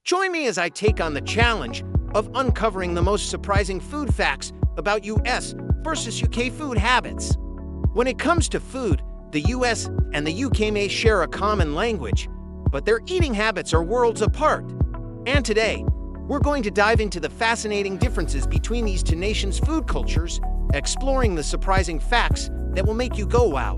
Join me as I take on the challenge of uncovering the most surprising food facts about US versus UK food habits. When it comes to food, the US and the UK may share a common language, but their eating habits are worlds apart. And today, we're going to dive into the fascinating differences between these two nations' food cultures, exploring the surprising facts that will make you go wow.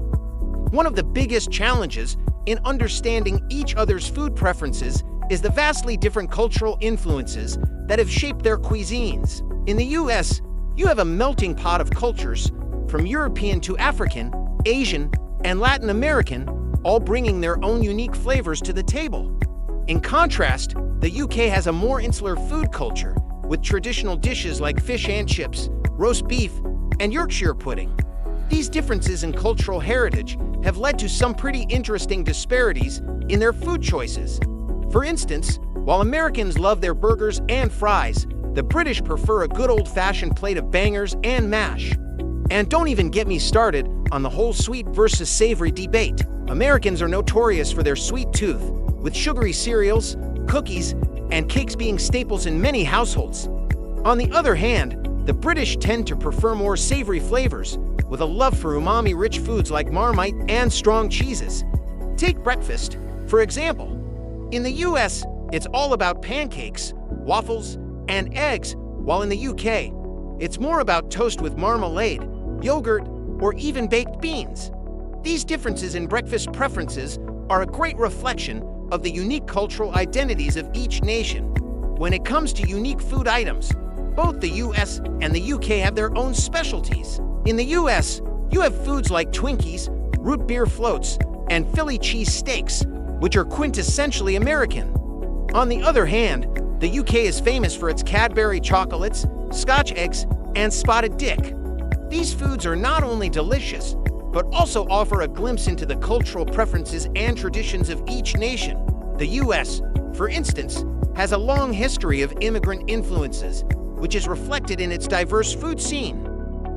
One of the biggest challenges in understanding each other's food preferences is the vastly different cultural influences that have shaped their cuisines. In the US, you have a melting pot of cultures, from European to African, Asian, and Latin American, all bringing their own unique flavors to the table. In contrast, the UK has a more insular food culture, with traditional dishes like fish and chips, roast beef, and Yorkshire pudding. These differences in cultural heritage have led to some pretty interesting disparities in their food choices. For instance, while Americans love their burgers and fries, the British prefer a good old-fashioned plate of bangers and mash. And don't even get me started on the whole sweet versus savory debate. Americans are notorious for their sweet tooth, with sugary cereals, cookies, and cakes being staples in many households. On the other hand, the British tend to prefer more savory flavors, with a love for umami-rich foods like Marmite and strong cheeses. Take breakfast, for example. In the US, it's all about pancakes, waffles, and eggs, while in the UK, it's more about toast with marmalade, yogurt, or even baked beans. These differences in breakfast preferences are a great reflection of the unique cultural identities of each nation. When it comes to unique food items, both the US and the UK have their own specialties. In the US, you have foods like Twinkies, root beer floats, and Philly cheese steaks, which are quintessentially American. On the other hand, the UK is famous for its Cadbury chocolates, Scotch eggs, and spotted dick. These foods are not only delicious, but also offer a glimpse into the cultural preferences and traditions of each nation. The US, for instance, has a long history of immigrant influences, which is reflected in its diverse food scene.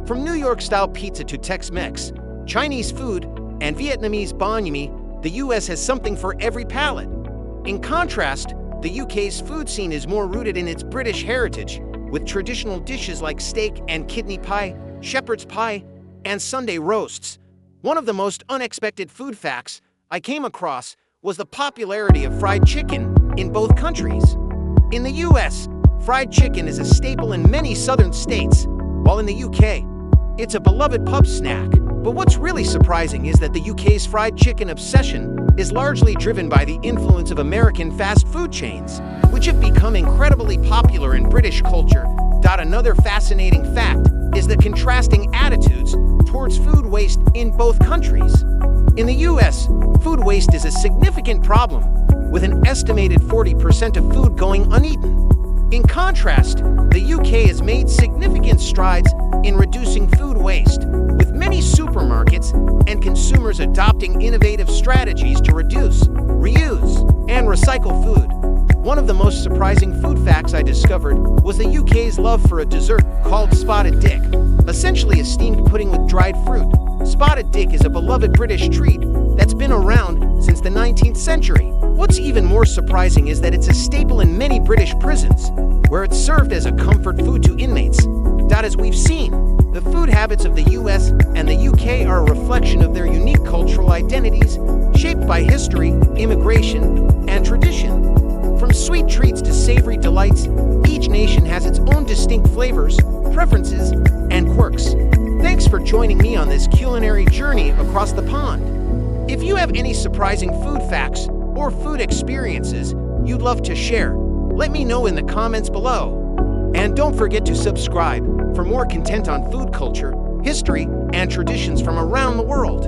From New York-style pizza to Tex-Mex, Chinese food, and Vietnamese banh mi, the US has something for every palate. In contrast, the UK's food scene is more rooted in its British heritage, with traditional dishes like steak and kidney pie, shepherd's pie, and Sunday roasts. One of the most unexpected food facts I came across was the popularity of fried chicken in both countries. In the US, fried chicken is a staple in many southern states, while in the UK, it's a beloved pub snack. But what's really surprising is that the UK's fried chicken obsession is largely driven by the influence of American fast food chains, which have become incredibly popular in British culture. Another fascinating fact is the contrasting attitudes towards food waste in both countries. In the US, food waste is a significant problem, with an estimated 40% of food going uneaten. In contrast, the UK has made significant strides in reducing food waste, with many supermarkets and consumers adopting innovative strategies to reduce, reuse, and recycle food. One of the most surprising food facts I discovered was the UK's love for a dessert called spotted dick, essentially a steamed pudding with dried fruit. Spotted dick is a beloved British treat that's been around since the 19th century. What's even more surprising is that it's a staple in many British prisons, where it's served as a comfort food to inmates. As we've seen, the food habits of the US and the UK are a reflection of their unique cultural identities, shaped by history, immigration, and tradition. From sweet treats to savory delights, each nation has its own distinct flavors, preferences, and quirks. Thanks for joining me on this culinary journey across the pond. If you have any surprising food facts or food experiences you'd love to share, let me know in the comments below. And don't forget to subscribe for more content on food culture, history, and traditions from around the world.